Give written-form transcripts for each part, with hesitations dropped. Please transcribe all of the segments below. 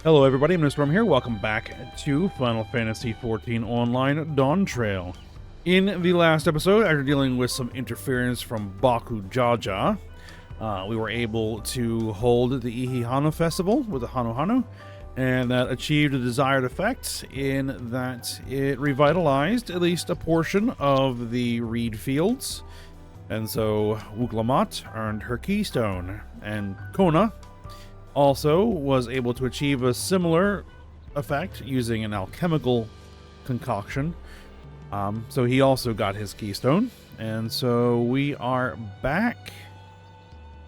Hello everybody, I'm Storm here. Welcome back to Final Fantasy XIV Online Dawntrail. In the last episode, after dealing with some interference from Baku Jaja, we were able to hold the Ihihano Festival with the Hanu Hanu, and that achieved the desired effect in that it revitalized at least a portion of the reed fields. And so Wuklamat earned her keystone, and Kona also was able to achieve a similar effect using an alchemical concoction. So he also got his keystone. And so we are back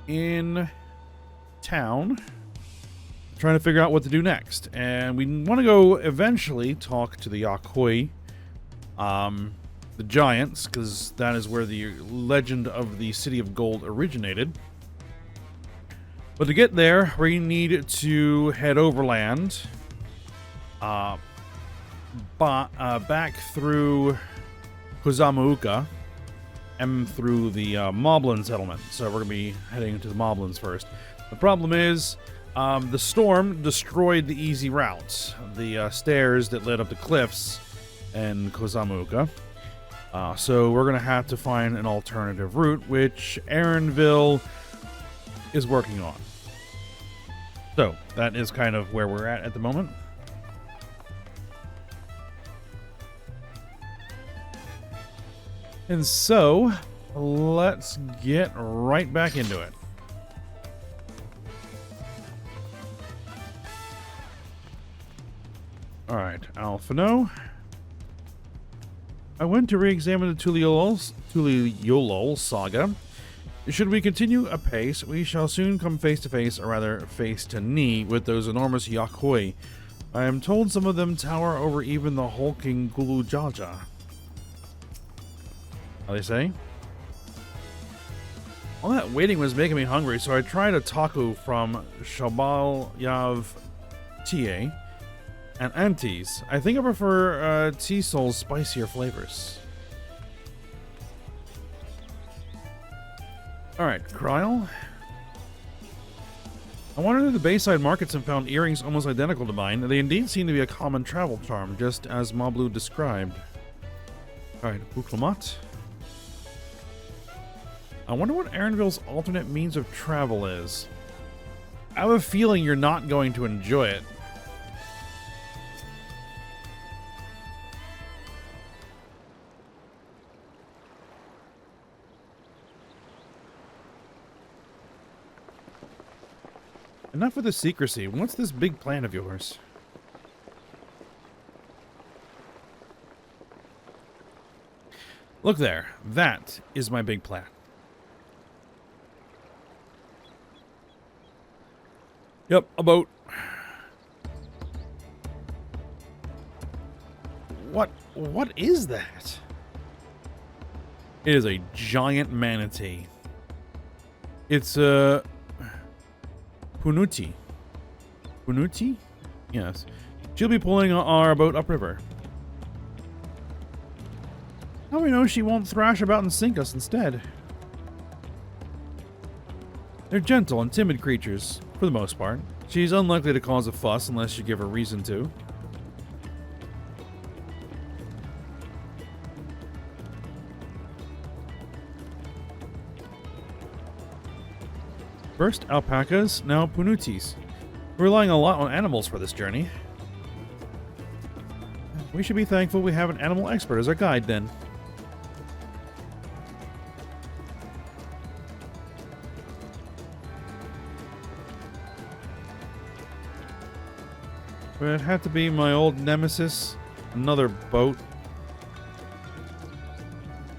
in town trying to figure out what to do next. And we want to go eventually talk to the Yakoi, the giants, because that is where the legend of the City of Gold originated. But to get there, we need to head overland, back through Kozamauka, and through the Moblin settlement. So we're going to be heading to the Moblins first. The problem is, the storm destroyed the easy routes, the stairs that led up the cliffs in Kozamauka. So we're going to have to find an alternative route, which Aaronville is working on. So that is kind of where we're at the moment. And so let's get right back into it. All right, Alphino. I went to re-examine the Tuliolol saga. Should we continue apace, we shall soon come face to face, or rather face to knee, with those enormous Yakoi. I am told some of them tower over even the hulking Gulu Jaja. How they say? All that waiting was making me hungry, so I tried a taco from Shabal Yav Tie and Antis. I think I prefer T-Soul's spicier flavors. Alright, Kryl. I wandered through the Bayside markets and found earrings almost identical to mine. They indeed seem to be a common travel charm, just as Mablu described. Alright, Wuklamat. I wonder what Aaronville's alternate means of travel is. I have a feeling you're not going to enjoy it. Enough with the secrecy. What's this big plan of yours? Look there. That is my big plan. Yep, a boat. What is that? It is a giant manatee. It's a Punuti. Punuti? Yes. She'll be pulling our boat upriver. How do we know she won't thrash about and sink us instead? They're gentle and timid creatures, for the most part. She's unlikely to cause a fuss unless you give her reason to. First alpacas, now punutis. We're relying a lot on animals for this journey. We should be thankful we have an animal expert as our guide, then. But it had to be my old nemesis, another boat.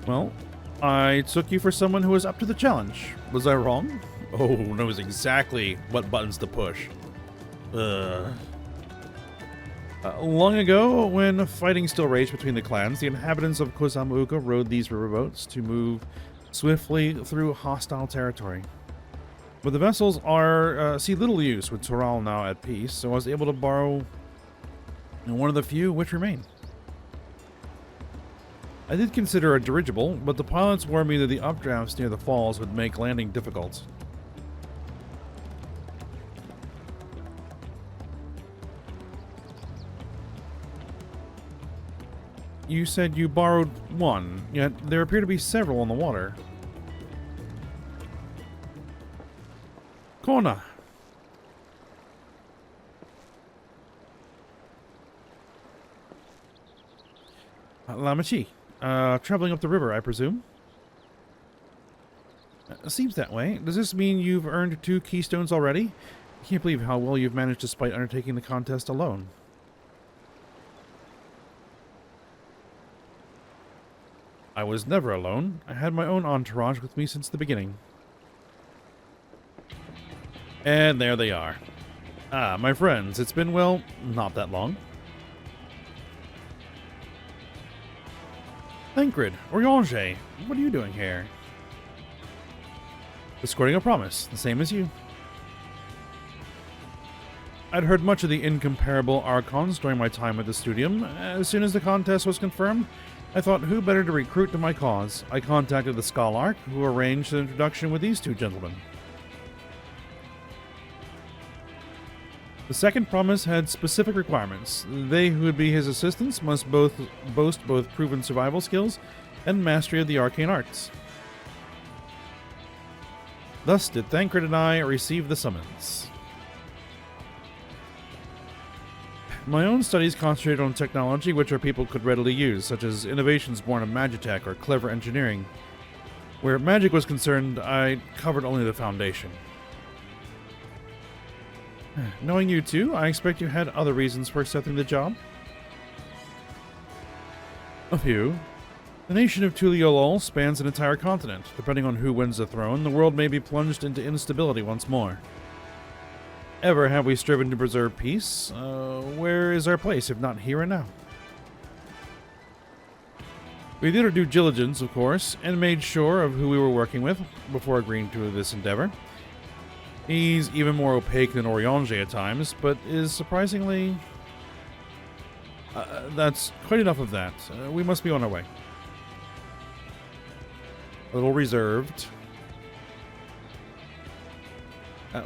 Well, I took you for someone who was up to the challenge. Was I wrong? Oh, knows exactly what buttons to push. Long ago, when fighting still raged between the clans, the inhabitants of Kozamauka rode these riverboats to move swiftly through hostile territory. But the vessels see little use with Toral now at peace, so I was able to borrow one of the few which remain. I did consider a dirigible, but the pilots warned me that the updrafts near the falls would make landing difficult. You said you borrowed one, yet there appear to be several on the water. Kona. Lamachi. Traveling up the river, I presume? Seems that way. Does this mean you've earned 2 keystones already? I can't believe how well you've managed despite undertaking the contest alone. I was never alone. I had my own entourage with me since the beginning. And there they are. Ah, my friends, it's been, well, not that long. Thancred, Oriange, what are you doing here? Escorting a promise, the same as you. I'd heard much of the incomparable Archons during my time at the Studium. As soon as the contest was confirmed, I thought who better to recruit to my cause. I contacted the Scholarch, who arranged an introduction with these 2 gentlemen. The second promise had specific requirements. They who would be his assistants must boast both proven survival skills and mastery of the arcane arts. Thus did Thancred and I receive the summons. My own studies concentrated on technology which our people could readily use, such as innovations born of magitech or clever engineering. Where magic was concerned, I covered only the foundation. Knowing you two, I expect you had other reasons for accepting the job? A few. The nation of Tuliolol spans an entire continent. Depending on who wins the throne, the world may be plunged into instability once more. Ever have we striven to preserve peace? Where is our place, if not here and now? We did our due diligence, of course, and made sure of who we were working with before agreeing to this endeavor. He's even more opaque than Oriange at times, but is surprisingly... that's quite enough of that. We must be on our way. A little reserved.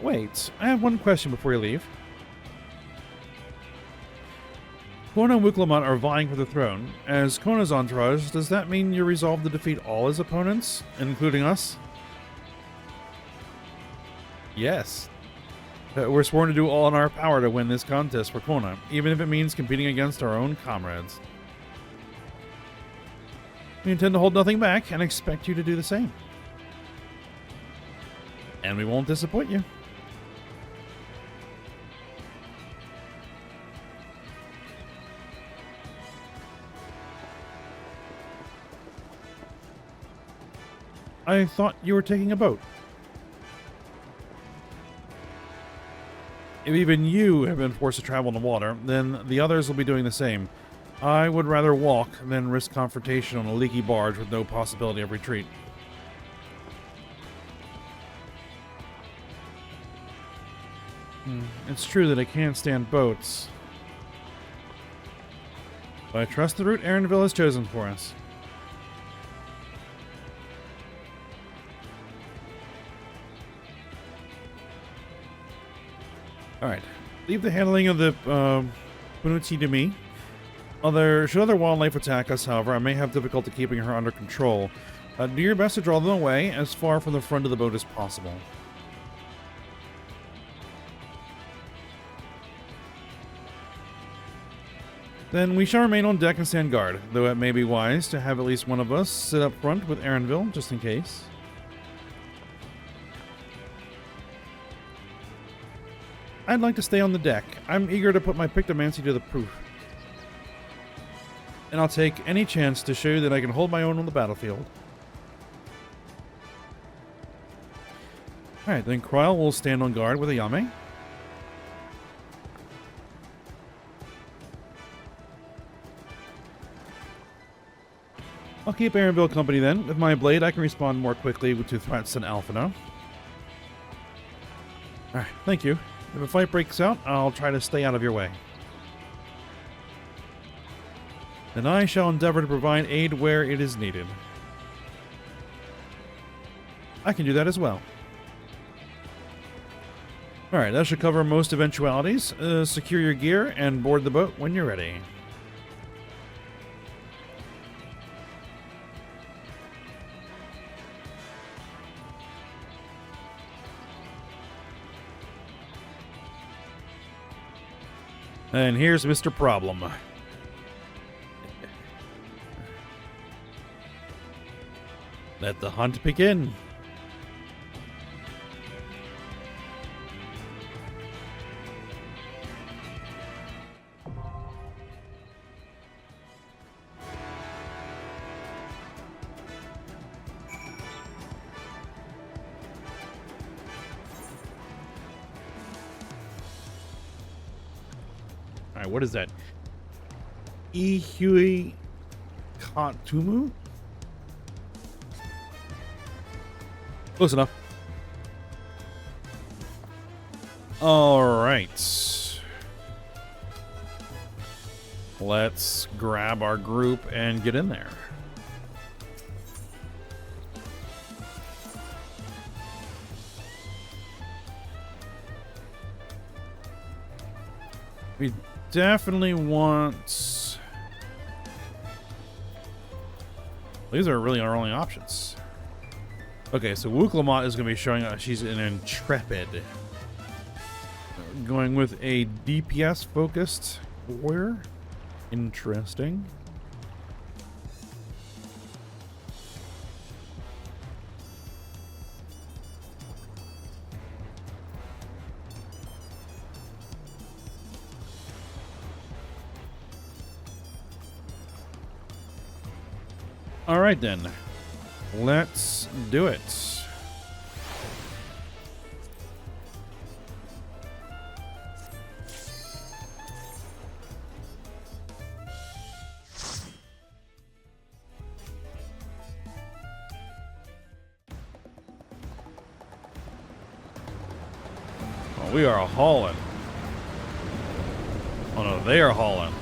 Wait, I have one question before you leave. Kona and Wiklamat are vying for the throne. As Kona's entourage, does that mean you're resolved to defeat all his opponents, including us? Yes. We're sworn to do all in our power to win this contest for Kona, even if it means competing against our own comrades. We intend to hold nothing back and expect you to do the same. And we won't disappoint you. I thought you were taking a boat. If even you have been forced to travel in the water, then the others will be doing the same. I would rather walk than risk confrontation on a leaky barge with no possibility of retreat. It's true that I can't stand boats. But I trust the route Erenville has chosen for us. Alright. Leave the handling of the Bunuti to me. Should other wildlife attack us, however, I may have difficulty keeping her under control. Do your best to draw them away as far from the front of the boat as possible. Then we shall remain on deck and stand guard, though it may be wise to have at least one of us sit up front with Erenville, just in case. I'd like to stay on the deck. I'm eager to put my Pictomancy to the proof. And I'll take any chance to show you that I can hold my own on the battlefield. Alright, then Kryl will stand on guard with Ayame. I'll keep Erenville company then. With my blade, I can respond more quickly to threats than Alphino. Alright, thank you. If a fight breaks out, I'll try to stay out of your way. And I shall endeavor to provide aid where it is needed. I can do that as well. Alright, that should cover most eventualities. Secure your gear and board the boat when you're ready. And here's Mr. Problem. Let the hunt begin. All right, what is that? Ihui Katumu? Close enough. All right. Let's grab our group and get in there. We definitely want... These are really our only options. Okay, so Wuklamot is going to be showing us she's an intrepid. Going with a DPS focused warrior. Interesting. All right then. Let's do it. Oh, we are hauling. Oh no, they are hauling.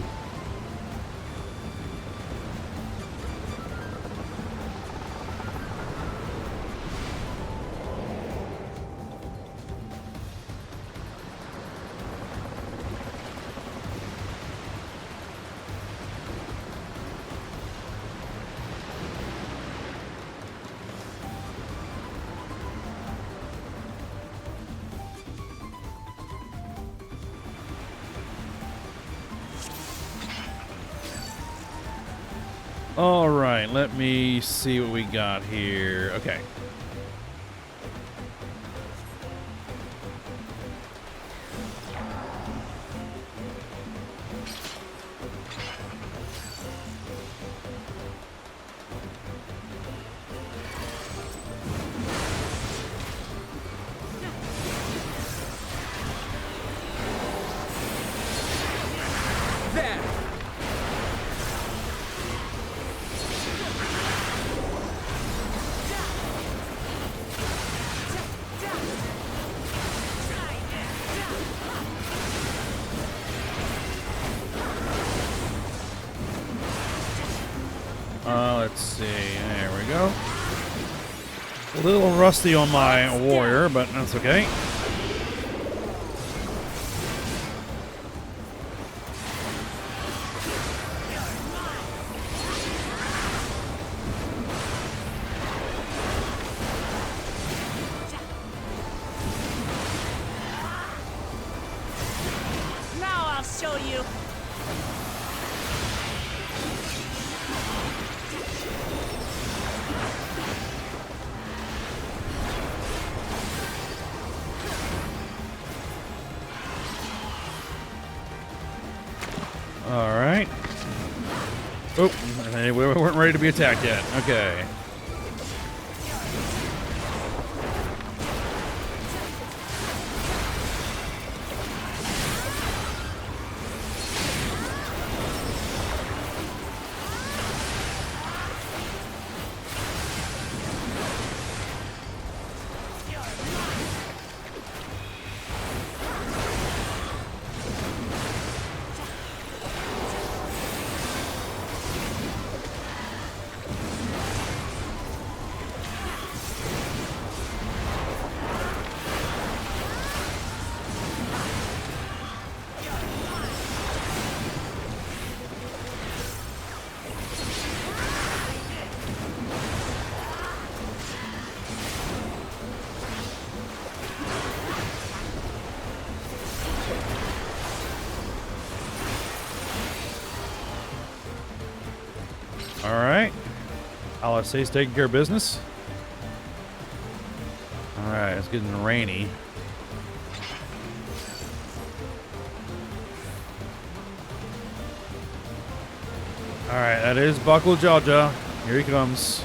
All right, let me see what we got here. Okay. Let's see. There we go. A little rusty on my warrior, but that's okay. Now I'll show you. All right. Oh, we weren't ready to be attacked yet. Okay. All right. LSA's taking care of business. All right, it's getting rainy. All right, that is Baku Jaja. Here he comes.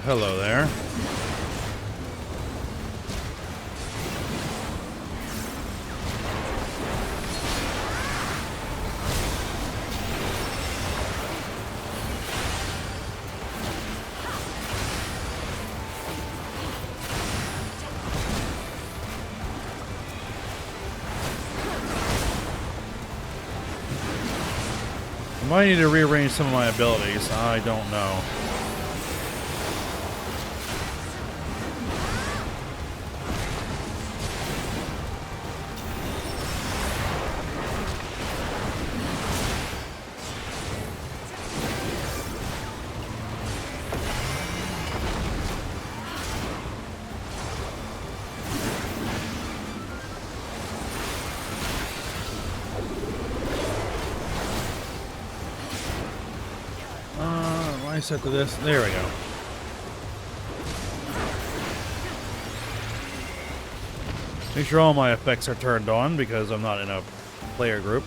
Hello there. I might need to rearrange some of my abilities. I don't know. I set to this. There we go. Make sure all my effects are turned on because I'm not in a player group.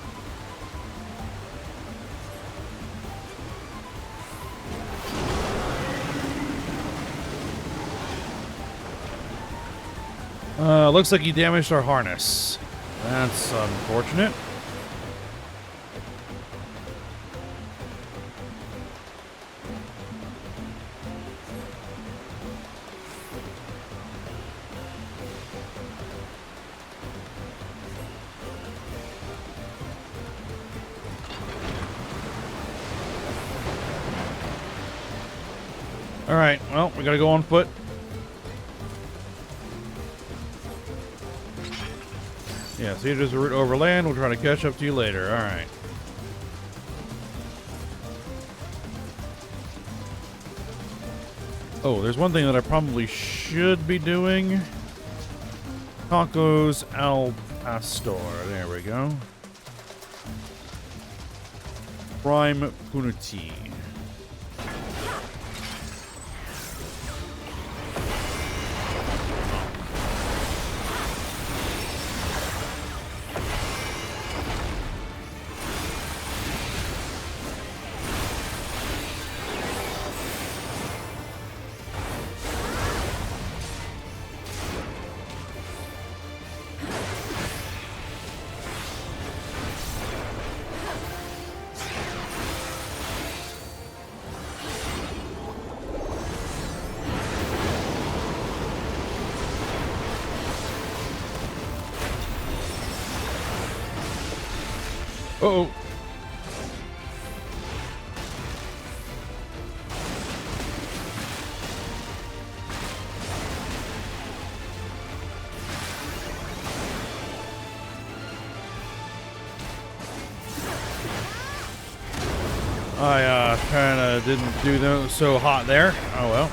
Looks like he damaged our harness. That's unfortunate. Alright, well, we gotta go on foot. Yeah, so here's a route overland. We'll try to catch up to you later. Alright. Oh, there's one thing that I probably should be doing. Tacos al pastor. There we go. Prime Puniti. Uh-oh. I kind of didn't do those so hot there. Oh well.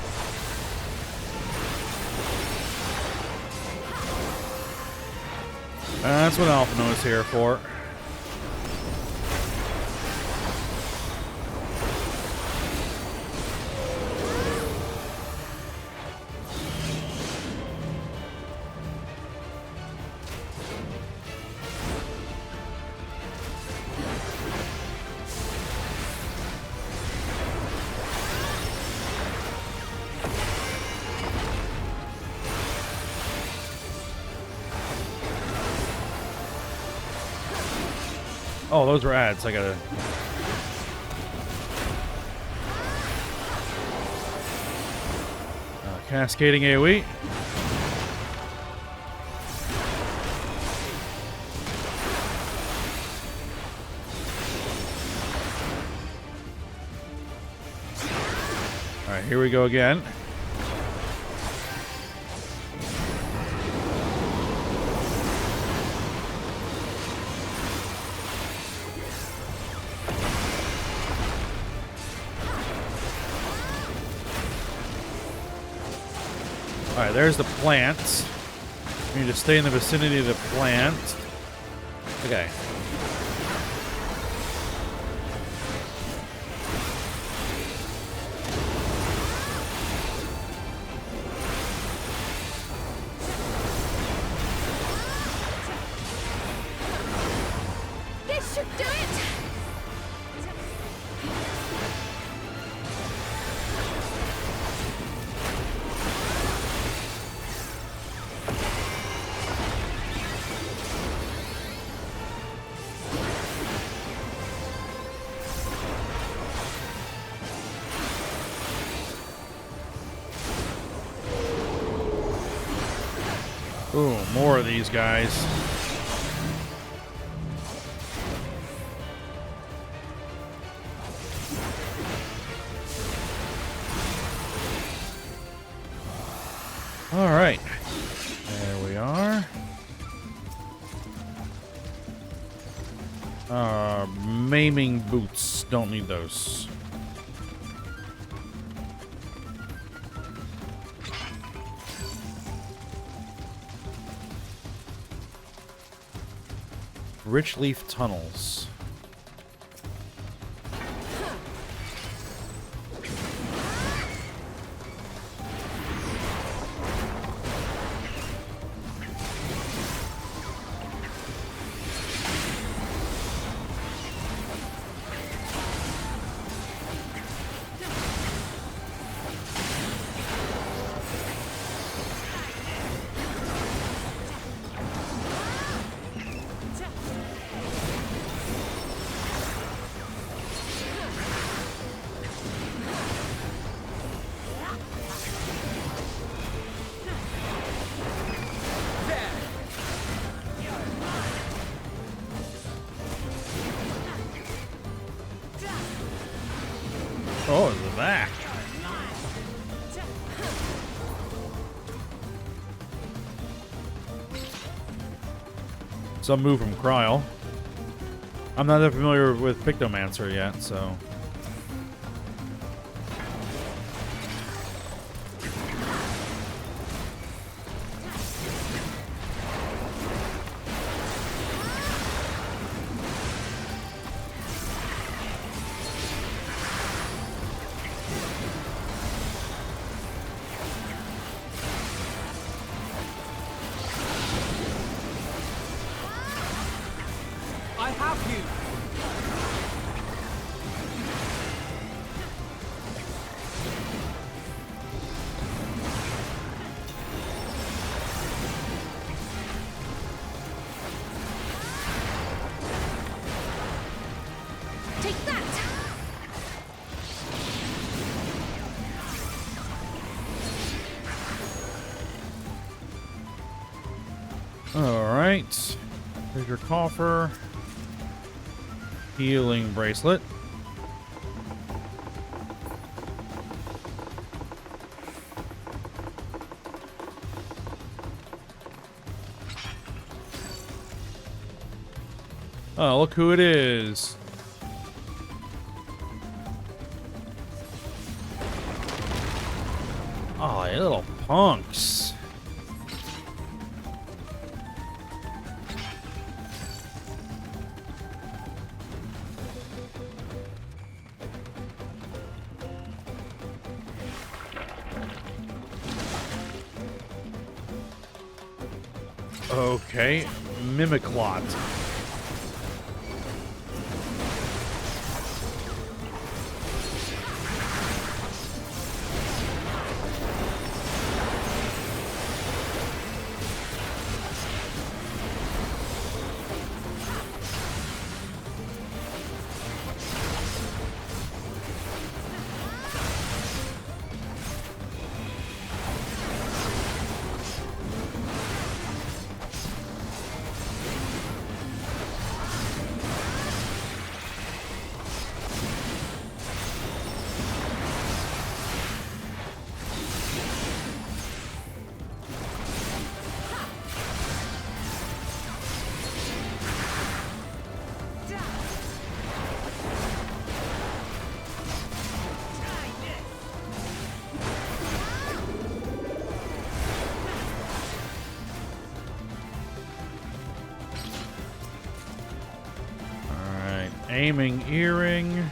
That's what Alphino is here for. Oh, those were ads. I gotta... cascading AoE. Alright, here we go again. Alright, there's the plant. We need to stay in the vicinity of the plant. Okay. This should do it! Ooh, more of these guys. All right. There we are. Maiming boots. Don't need those. Rich leaf tunnels. Oh, it's that. Some move from Kryl. I'm not that familiar with Pictomancer yet, so. I have you! Take that! All right. Here's your coffer. Healing bracelet. Oh, look who it is. Oh, you little punks. Okay, Mimiclot. Aiming earring.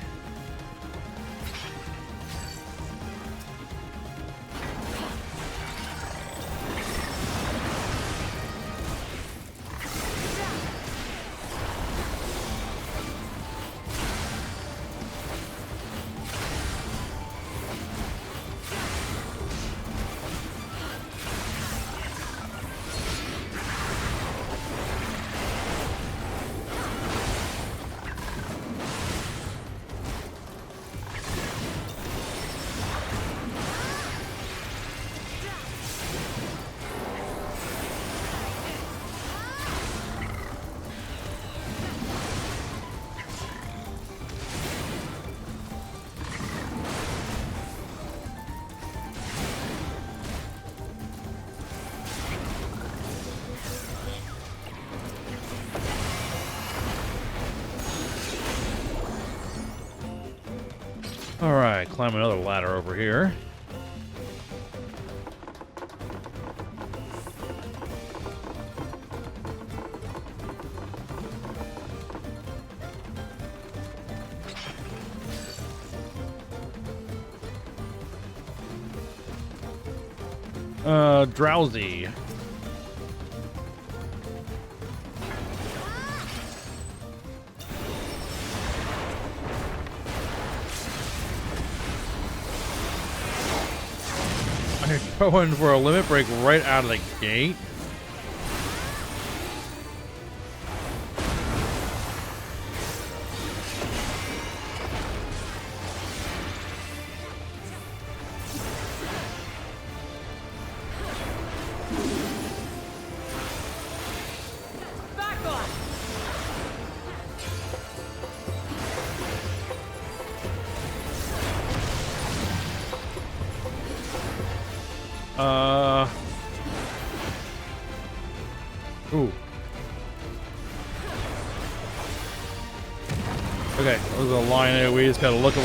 Alright, climb another ladder over here. Drowsy. I'm going for a limit break right out of the gate. Back on! Ooh. Okay, those are the line. We just gotta look at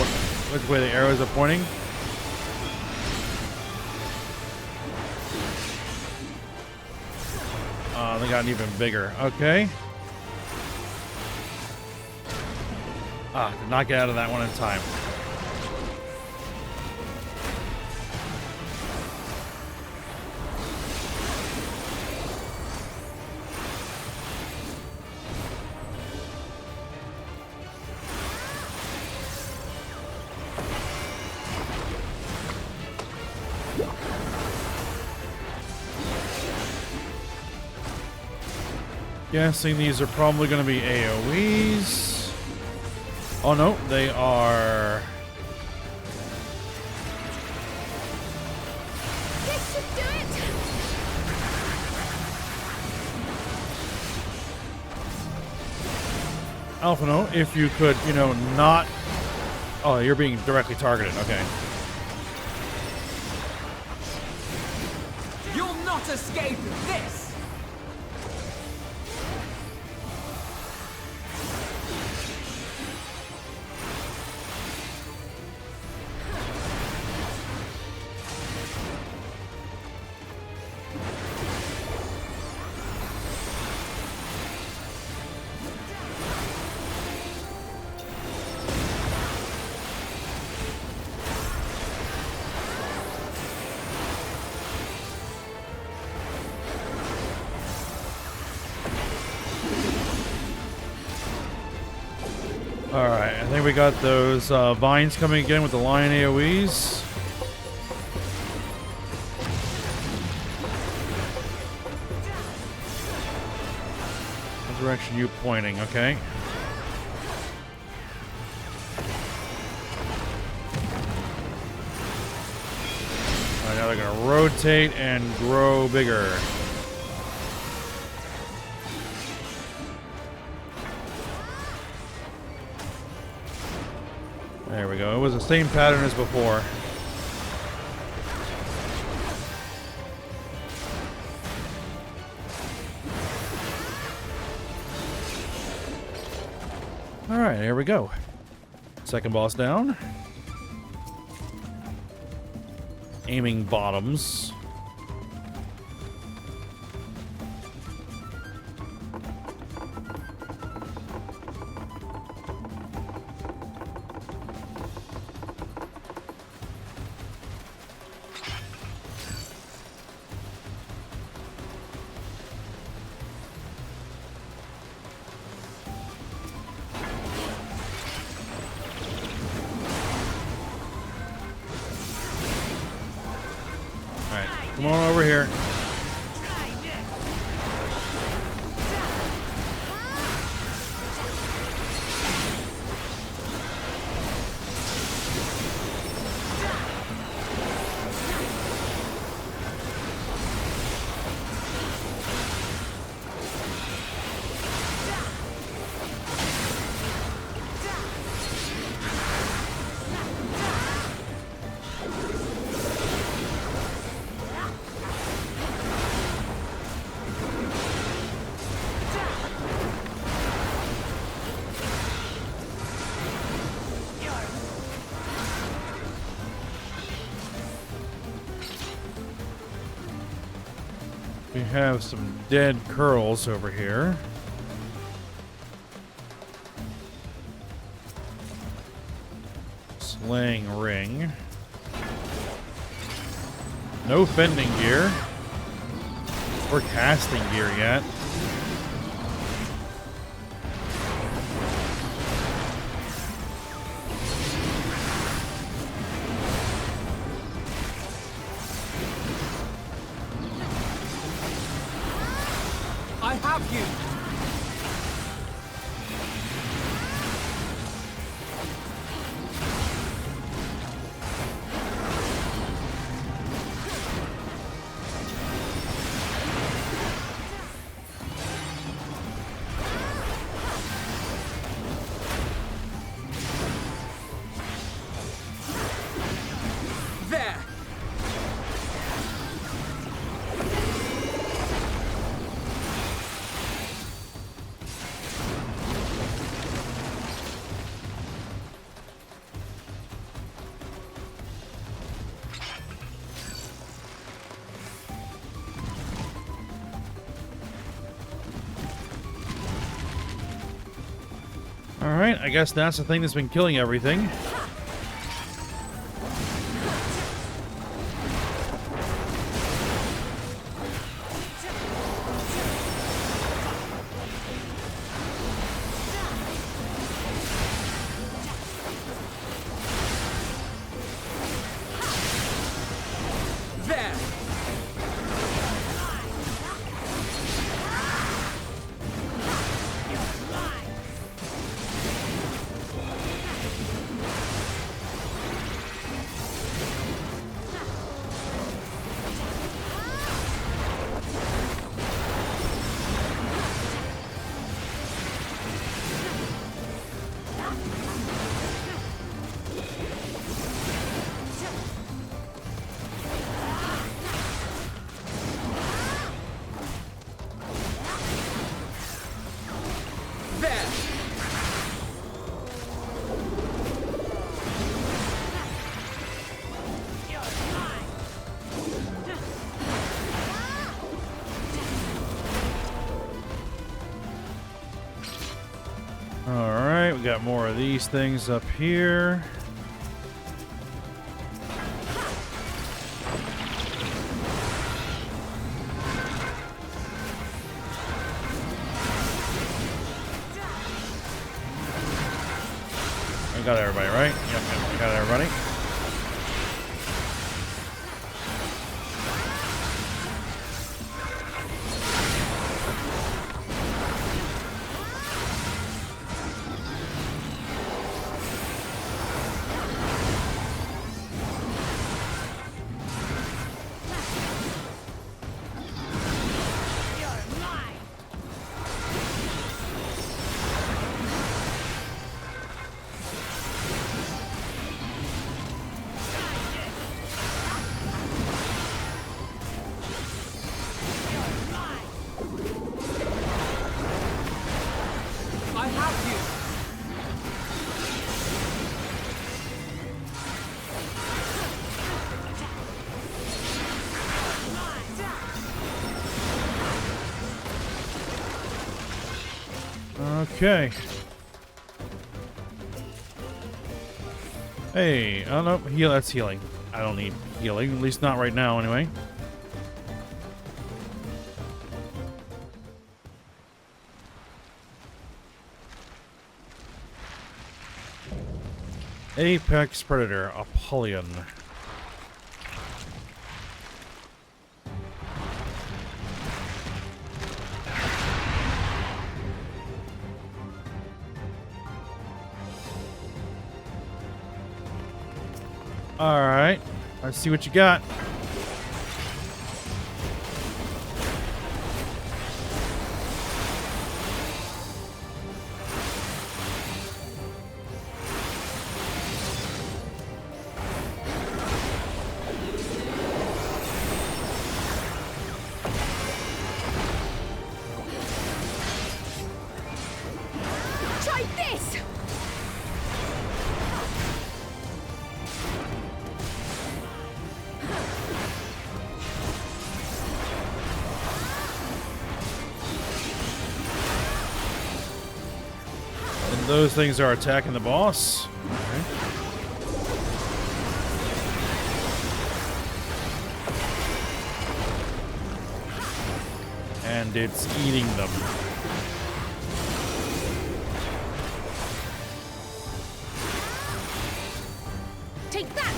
which way the arrows are pointing. They got even bigger. Okay. Did not get out of that one in time. Guessing these are probably going to be AoEs. Oh no, they are. This should do it! Alphino, if you could, you know, not. Oh, you're being directly targeted. Okay. You'll not escape this! Alright, I think we got those vines coming again with the lion AoEs. What direction you pointing, okay? Alright, now they're gonna rotate and grow bigger. There we go. It was the same pattern as before. Alright, here we go. Second boss down. Aiming bottoms. Come on over here. We have some dead curls over here. Slaying ring. No fending gear. Or casting gear yet. I have you. There. Alright, I guess that's the thing that's been killing everything. There. There. Alright, we got more of these things up here. I got everybody, right? Yep, I got everybody. I have you. Okay. Hey, oh no, heal. That's healing. I don't need healing, at least not right now, anyway. Apex Predator, Apollyon. Alright. Let's see what you got. Try this! And those things are attacking the boss. Okay. And it's eating them. Take that!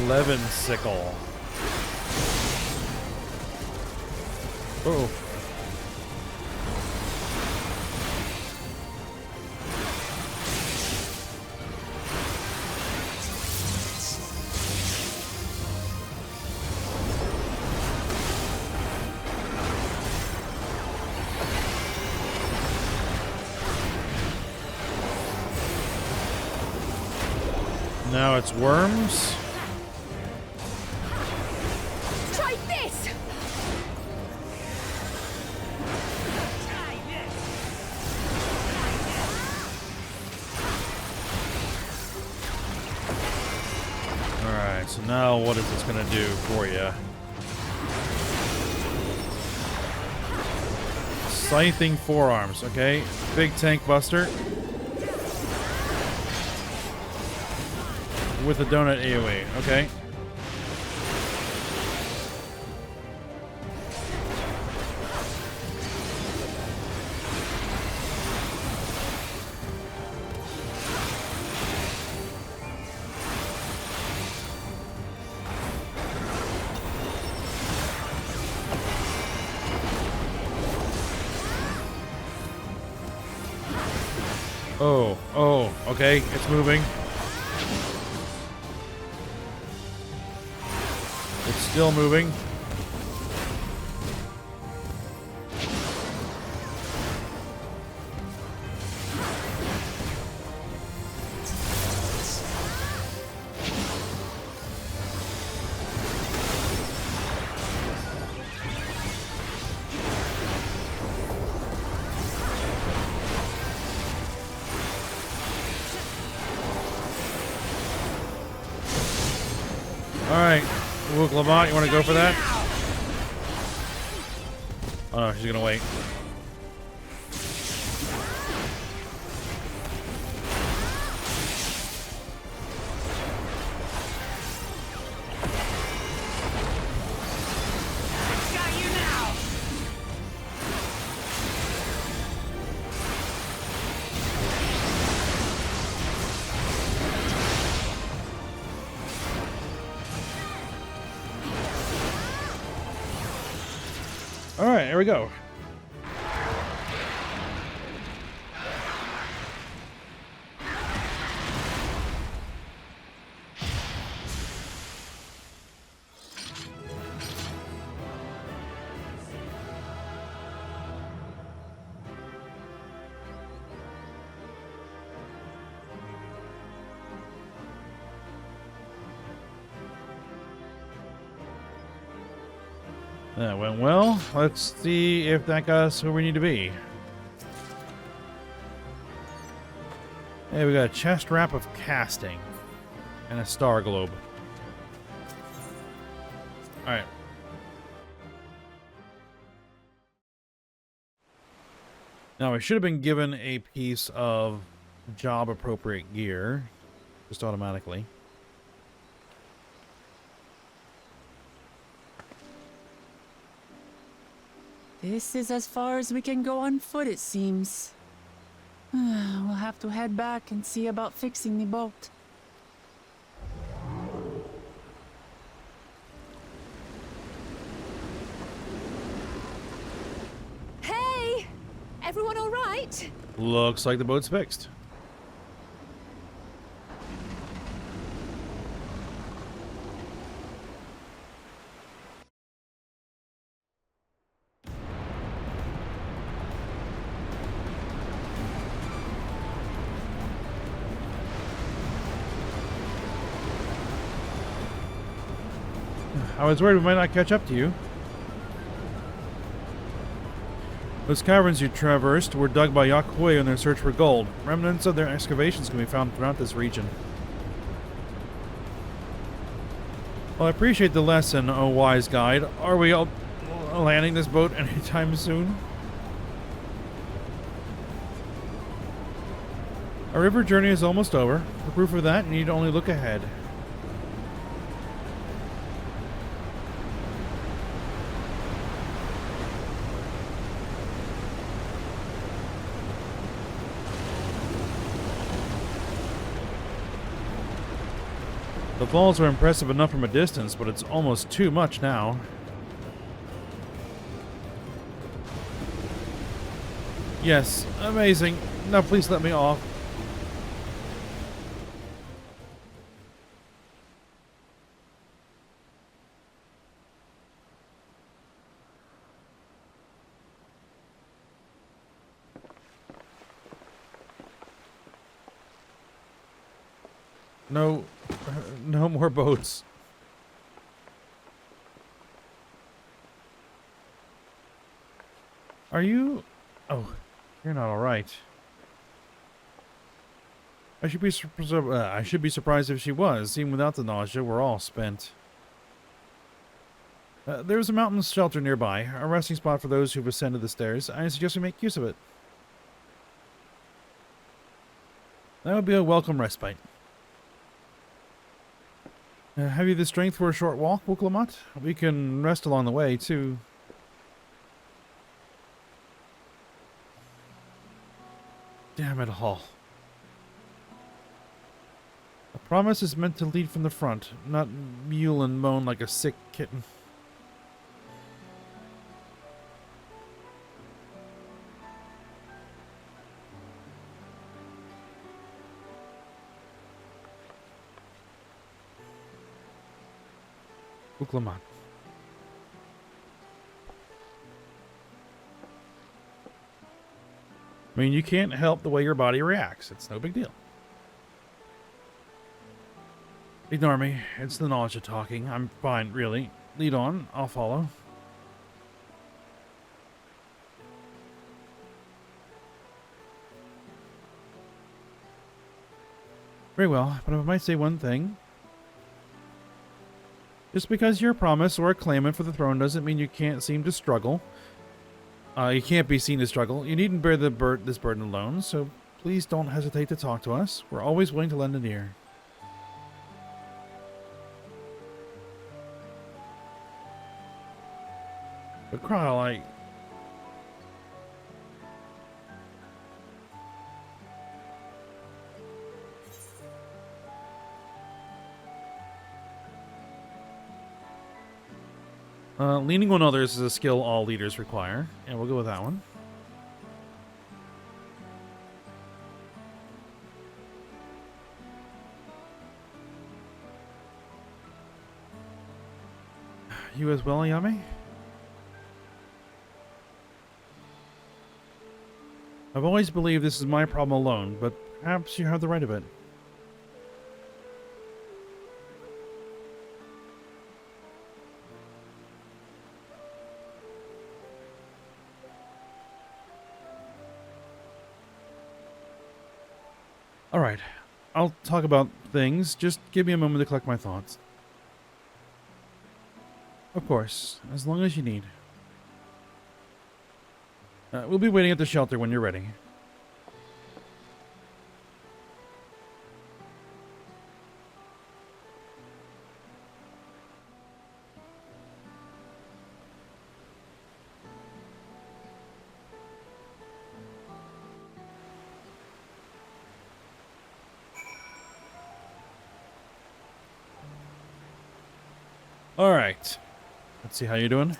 11 sickle. Oh. Now it's worms. Try this! Alright, so now what is this gonna do for you? Scything forearms, okay. Big tank buster. With a donut AoE, okay. Oh, okay, it's moving. It's still moving. Alright, Luke Lamont, you want to go for that? Oh no, she's gonna wait. Got you now! Alright, here we go. That went well. Let's see if that got us where we need to be. Hey, we got a chest wrap of casting and a star globe. Alright. Now, I should have been given a piece of job appropriate gear just automatically. This is as far as we can go on foot, it seems. We'll have to head back and see about fixing the boat. Hey! Everyone all right? Looks like the boat's fixed. I was worried we might not catch up to you. Those caverns you traversed were dug by Yakuoi in their search for gold. Remnants of their excavations can be found throughout this region. Well, I appreciate the lesson, oh wise guide. Are we all landing this boat anytime soon? Our river journey is almost over. For proof of that, you need to only look ahead. The falls were impressive enough from a distance, but it's almost too much now. Yes, amazing. Now please let me off. No, no more boats. Are you? Oh, you're not all right. I should be surprised if she was. Even without the nausea, we're all spent. There's a mountain shelter nearby, a resting spot for those who've ascended the stairs. I suggest we make use of it. That would be a welcome respite. Have you the strength for a short walk, Wuklamat? We can rest along the way, too. Damn it all. A promise is meant to lead from the front, not mule and moan like a sick kitten. Wuklamat. I mean, you can't help the way your body reacts. It's no big deal. Ignore me. It's the nausea talking. I'm fine, really. Lead on. I'll follow. Very well, but if I might say one thing. Just because you're a promise or a claimant for the throne doesn't mean you can't seem to struggle. You can't be seen to struggle. You needn't bear this burden alone, so please don't hesitate to talk to us. We're always willing to lend an ear. But Kyle, leaning on others is a skill all leaders require, and we'll go with that one. You as well, Yami? I've always believed this is my problem alone, but perhaps you have the right of it. Alright, I'll talk about things. Just give me a moment to collect my thoughts. Of course, as long as you need. We'll be waiting at the shelter when you're ready. Alright. Let's see how you doing.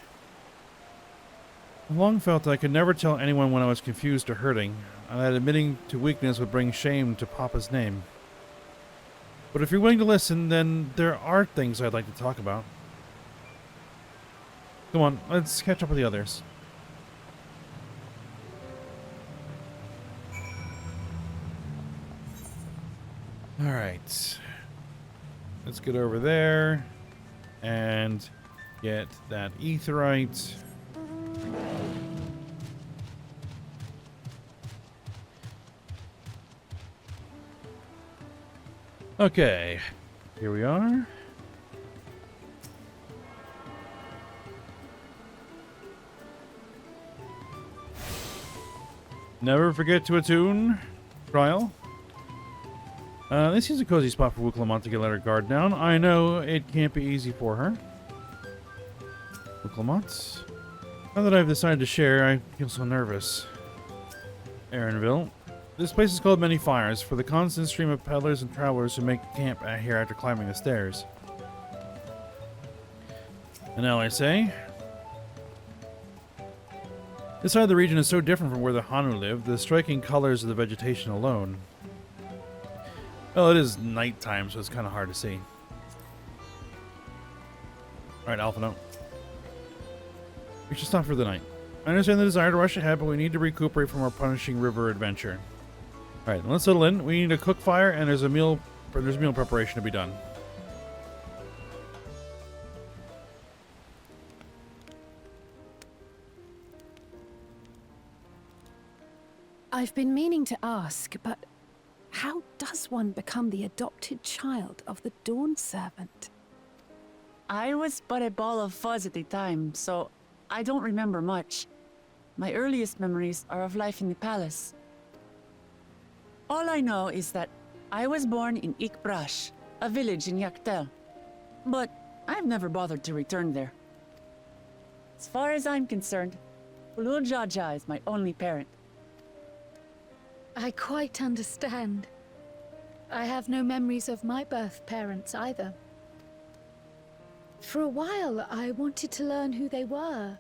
I've long felt I could never tell anyone when I was confused or hurting, and that admitting to weakness would bring shame to Papa's name. But if you're willing to listen, then there are things I'd like to talk about. Come on, let's catch up with the others. Alright. Let's get over there and get that aetheryte. Okay, here we are. Never forget to attune. Trial. This is a cozy spot for Wuklamont to get let her guard down. I know it can't be easy for her. Wuklamont. Now that I've decided to share, I feel so nervous. Aaronville. This place is called Many Fires for the constant stream of peddlers and travelers who make camp here after climbing the stairs. And now I say, this side of the region is so different from where the Hanu live, the striking colors of the vegetation alone. Well, it is nighttime, so it's kind of hard to see. Alright, Alpha Note. We should stop for the night. I understand the desire to rush ahead, but we need to recuperate from our punishing river adventure. Alright, let's settle in. We need to cook fire, and there's meal preparation to be done. I've been meaning to ask, but how does one become the adopted child of the Dawn Servant? I was but a ball of fuzz at the time, so I don't remember much. My earliest memories are of life in the palace. All I know is that I was born in Ikbrash, a village in Yaktel. But I've never bothered to return there. As far as I'm concerned, Ulul Jaja is my only parent. I quite understand. I have no memories of my birth parents either. For a while, I wanted to learn who they were.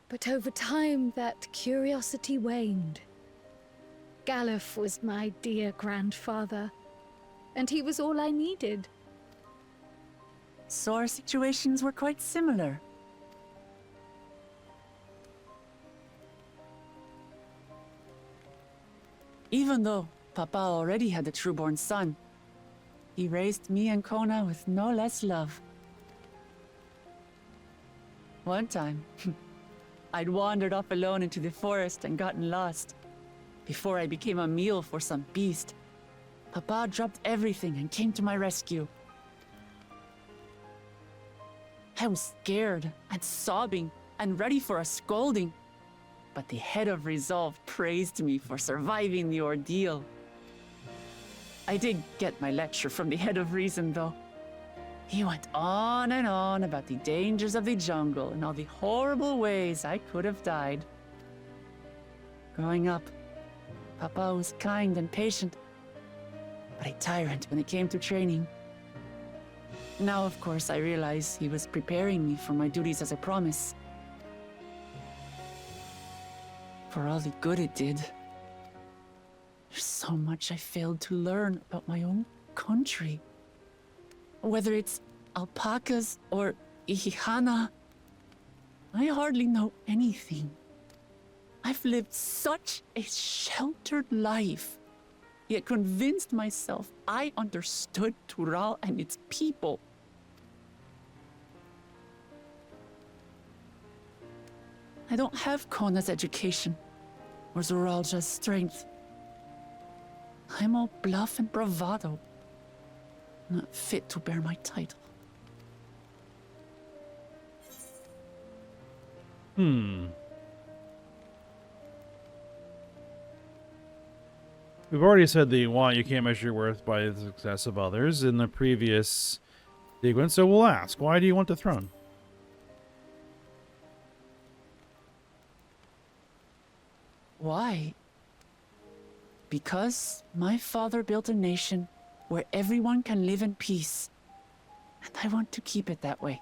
But over time, that curiosity waned. Galuf was my dear grandfather, and he was all I needed. So our situations were quite similar. Even though Papa already had a trueborn son, he raised me and Kona with no less love. One time, I'd wandered off alone into the forest and gotten lost. Before I became a meal for some beast, Papa dropped everything and came to my rescue. I was scared and sobbing and ready for a scolding, but the head of resolve praised me for surviving the ordeal. I did get my lecture from the head of reason, though. He went on and on about the dangers of the jungle and all the horrible ways I could have died. Growing up, Papa was kind and patient, but a tyrant when it came to training. Now, of course, I realize he was preparing me for my duties as a promise. For all the good it did, there's so much I failed to learn about my own country. Whether it's alpacas or Ihihana, I hardly know anything. I've lived such a sheltered life, yet convinced myself I understood Tural and its people. I don't have Kona's education, or Zoralja's strength. I'm all bluff and bravado, not fit to bear my title. We've already said the why you can't measure your worth by the success of others in the previous sequence, so we'll ask, why do you want the throne? Why? Because my father built a nation where everyone can live in peace. And I want to keep it that way.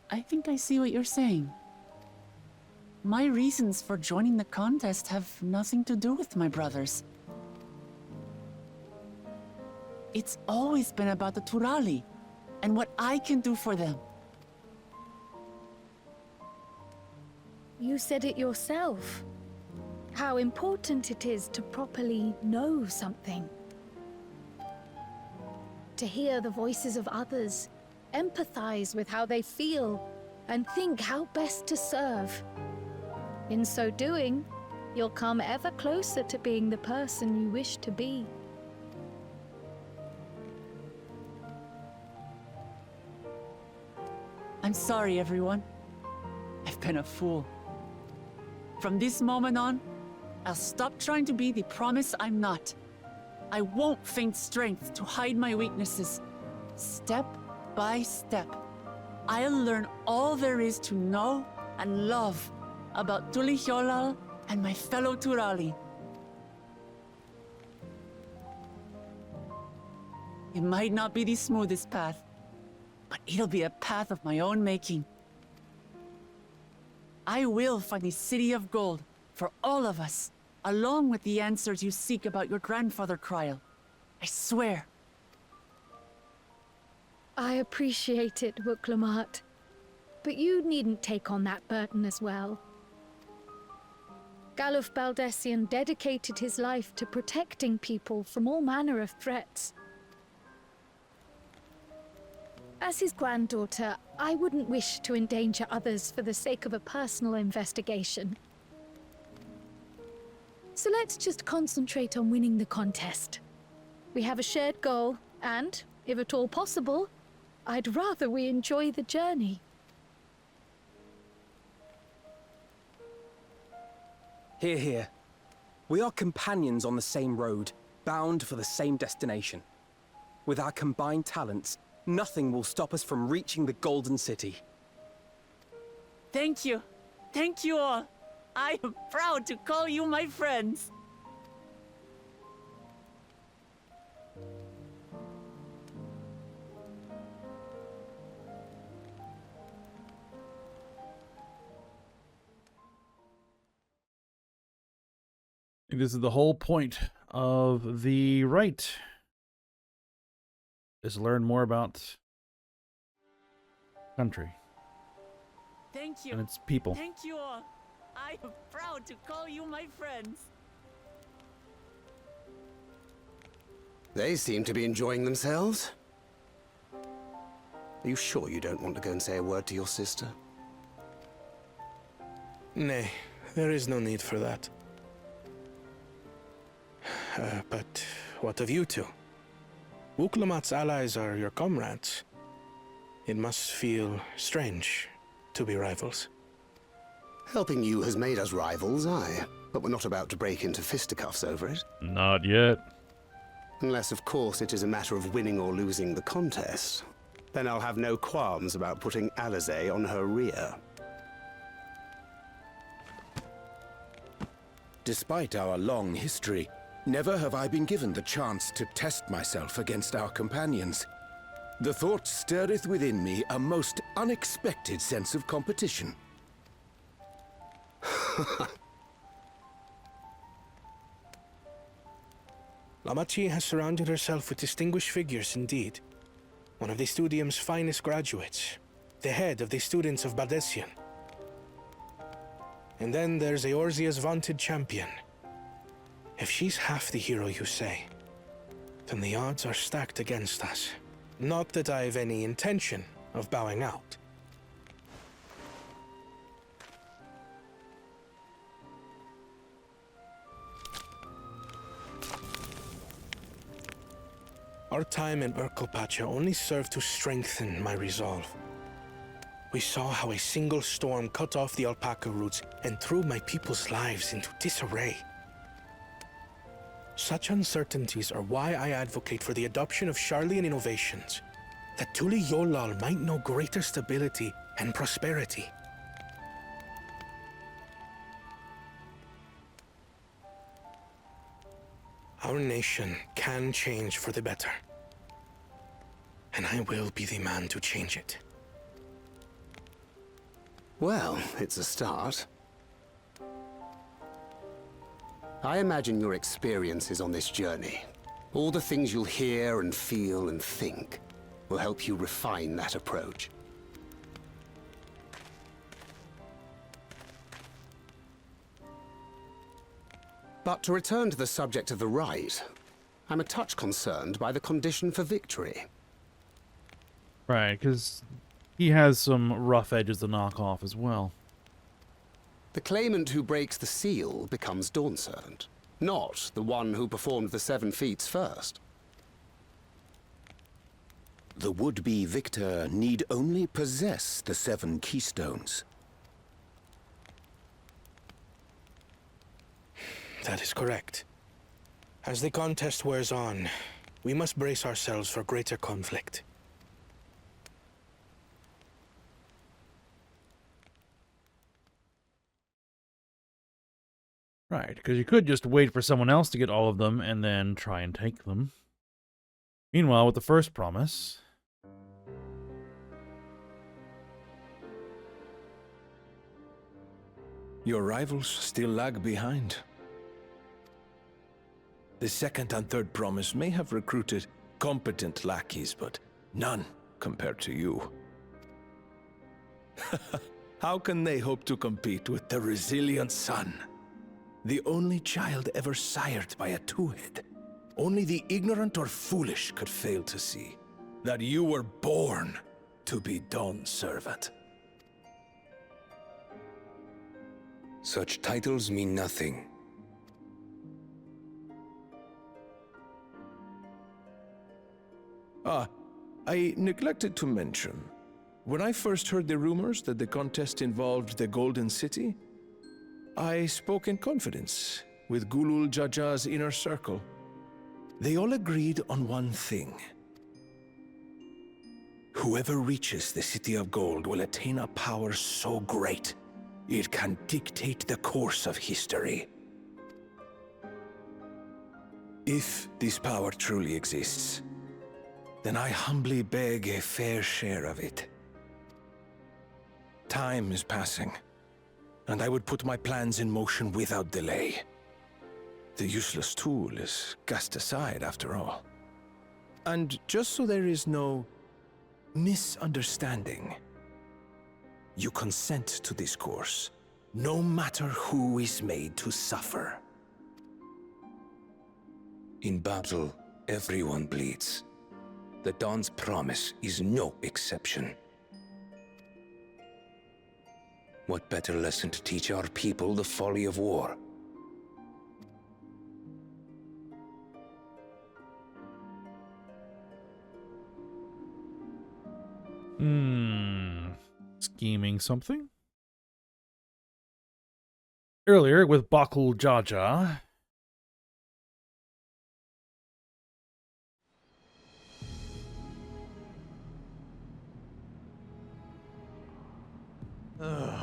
I think I see what you're saying. My reasons for joining the contest have nothing to do with my brothers. It's always been about the Turali and what I can do for them. You said it yourself. How important it is to properly know something. To hear the voices of others, empathize with how they feel, and think how best to serve. In so doing, you'll come ever closer to being the person you wish to be. I'm sorry, everyone. I've been a fool. From this moment on, I'll stop trying to be the promise I'm not. I won't feign strength to hide my weaknesses. Step by step, I'll learn all there is to know and love about Tulihyolal and my fellow Turali. It might not be the smoothest path, but it'll be a path of my own making. I will find the City of Gold for all of us, along with the answers you seek about your grandfather, Kryl. I swear. I appreciate it, Wuklamart. But you needn't take on that burden as well. Galuf Baldessian dedicated his life to protecting people from all manner of threats. As his granddaughter, I wouldn't wish to endanger others for the sake of a personal investigation. So let's just concentrate on winning the contest. We have a shared goal, and, if at all possible, I'd rather we enjoy the journey. Hear, hear. We are companions on the same road, bound for the same destination. With our combined talents, nothing will stop us from reaching the Golden City. Thank you. Thank you all. I am proud to call you my friends. This is the whole point of the rite, is learn more about country Thank you. and its people. Thank you all. I am proud to call you my friends. They seem to be enjoying themselves. Are you sure you don't want to go and say a word to your sister? Nay, there is no need for that. But what of you two? Wuklamat's allies are your comrades. It must feel strange to be rivals. Helping you has made us rivals, aye. But we're not about to break into fisticuffs over it. Not yet. Unless, of course, it is a matter of winning or losing the contest. Then I'll have no qualms about putting Alizé on her rear. Despite our long history, never have I been given the chance to test myself against our companions. The thought stirreth within me a most unexpected sense of competition. Lamachi has surrounded herself with distinguished figures indeed. One of the Studium's finest graduates, the head of the students of Baldessian. And then there's Eorzea's vaunted champion. If she's half the hero you say, then the odds are stacked against us. Not that I've any intention of bowing out. Our time in Urkelpacha only served to strengthen my resolve. We saw how a single storm cut off the alpaca roots and threw my people's lives into disarray. Such uncertainties are why I advocate for the adoption of Sharlayan innovations, that Tulihyolal might know greater stability and prosperity. Our nation can change for the better. And I will be the man to change it. Well, it's a start. I imagine your experiences on this journey, all the things you'll hear and feel and think, will help you refine that approach. But to return to the subject of the rite, I'm a touch concerned by the condition for victory. Right, because he has some rough edges to knock off as well. The claimant who breaks the seal becomes Dawn Servant, not the one who performed the 7 feats first. The would-be victor need only possess the 7 keystones. That is correct. As the contest wears on, we must brace ourselves for greater conflict. Right, because you could just wait for someone else to get all of them and then try and take them. Meanwhile, with the first promise... Your rivals still lag behind. The second and third promise may have recruited competent lackeys, but none compared to you. How can they hope to compete with the resilient son? The only child ever sired by a two-head. Only the ignorant or foolish could fail to see that you were born to be Dawn's servant. Such titles mean nothing. I neglected to mention, when I first heard the rumors that the contest involved the Golden City, I spoke in confidence with Gulul Jaja's inner circle. They all agreed on one thing. Whoever reaches the City of Gold will attain a power so great, it can dictate the course of history. If this power truly exists, then I humbly beg a fair share of it. Time is passing, and I would put my plans in motion without delay. The useless tool is cast aside after all. And just so there is no misunderstanding, you consent to this course, no matter who is made to suffer. In battle, everyone bleeds. The Dawn's promise is no exception. What better lesson to teach our people the folly of war? Scheming something? Earlier, with Bakul Jaja...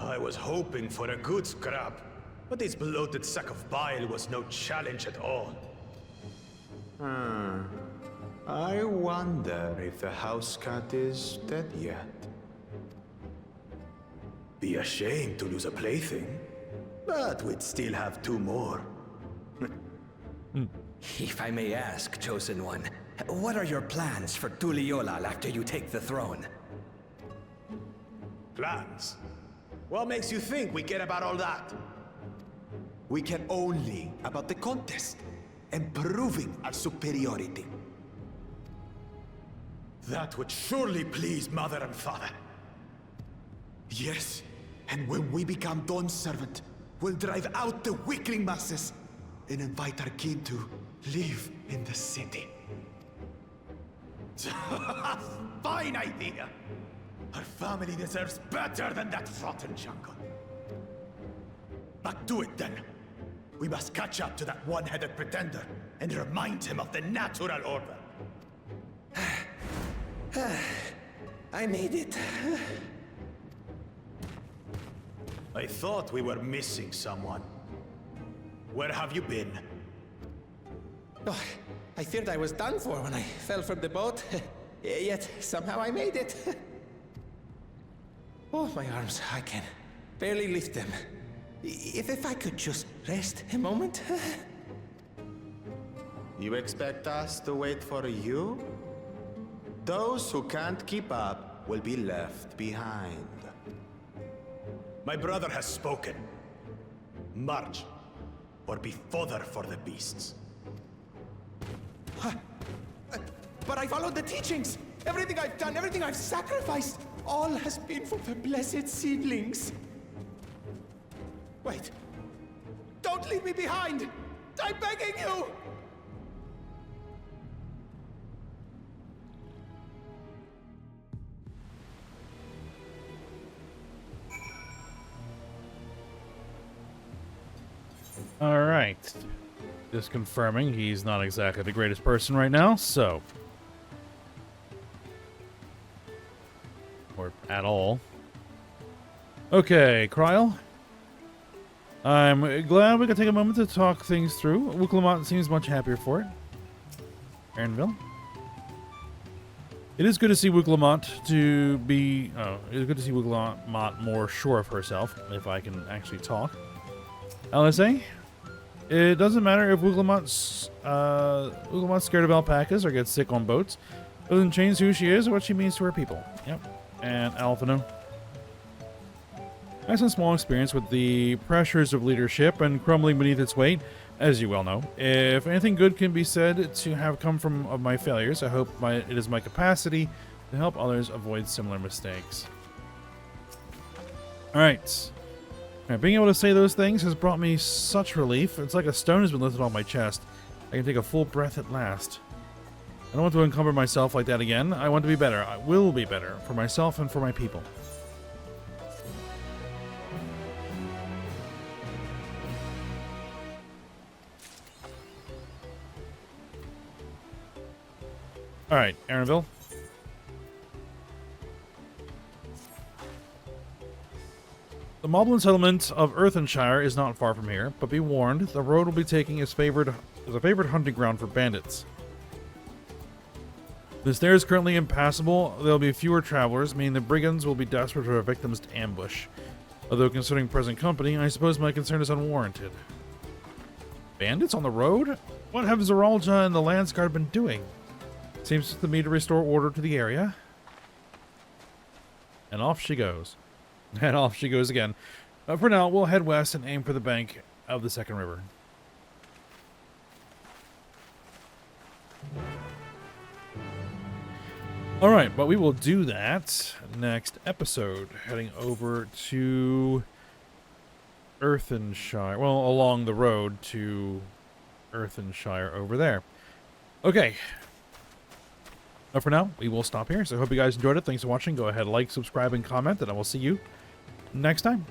I was hoping for a good scrap, but this bloated sack of bile was no challenge at all. I wonder if the house cat is dead yet. Be ashamed to lose a plaything, but we'd still have 2 more. If I may ask, Chosen One, what are your plans for Tuliolal after you take the throne? Plans? What makes you think we care about all that? We care only about the contest and proving our superiority. That would surely please Mother and Father. Yes, and when we become Dawn's servant, we'll drive out the weakling masses and invite our kin to live in the city. Fine idea! Our family deserves better than that rotten jungle. But do it then. We must catch up to that one-headed pretender and remind him of the natural order. I made it. I thought we were missing someone. Where have you been? Oh, I feared I was done for when I fell from the boat. Yet somehow I made it. Oh, my arms, I can barely lift them. If I could just rest a moment. You expect us to wait for you? Those who can't keep up will be left behind. My brother has spoken. March, or be fodder for the beasts. But I followed the teachings! Everything I've done, everything I've sacrificed, all has been for the blessed seedlings. Wait. Don't leave me behind! I'm begging you! All right. Just confirming he's not exactly the greatest person right now, so. Or at all. Okay, Kryl. I'm glad we could take a moment to talk things through. Wuklamont seems much happier for it. Aaronville. It is good to see Wuklamont to be... Oh, it is good to see Wuklamont more sure of herself, if I can actually talk. LSA? It doesn't matter if Wuklamot's scared of alpacas or gets sick on boats. It doesn't change who she is or what she means to her people. Yep. And Alphino. I have some small experience with the pressures of leadership and crumbling beneath its weight, as you well know. If anything good can be said to have come from of my failures, I hope it is my capacity to help others avoid similar mistakes. Alright. Being able to say those things has brought me such relief. It's like a stone has been lifted off my chest. I can take a full breath at last. I don't want to encumber myself like that again. I want to be better. I will be better for myself and for my people. Alright, Aaronville. The Moblin settlement of Earthenshire is not far from here, but be warned, the road will be taking as a favored hunting ground for bandits. The stair is currently impassable. There will be fewer travelers, meaning the brigands will be desperate for victims to ambush. Although considering present company, I suppose my concern is unwarranted. Bandits on the road? What have Zeralja and the Landsguard been doing? Seems to me to restore order to the area. And off she goes. And off she goes again. For now, we'll head west and aim for the bank of the second river. Alright, but we will do that next episode. Heading over to Earthenshire. Well, along the road to Earthenshire over there. Okay. But for now, we will stop here. So I hope you guys enjoyed it. Thanks for watching. Go ahead, like, subscribe, and comment, and I will see you next time.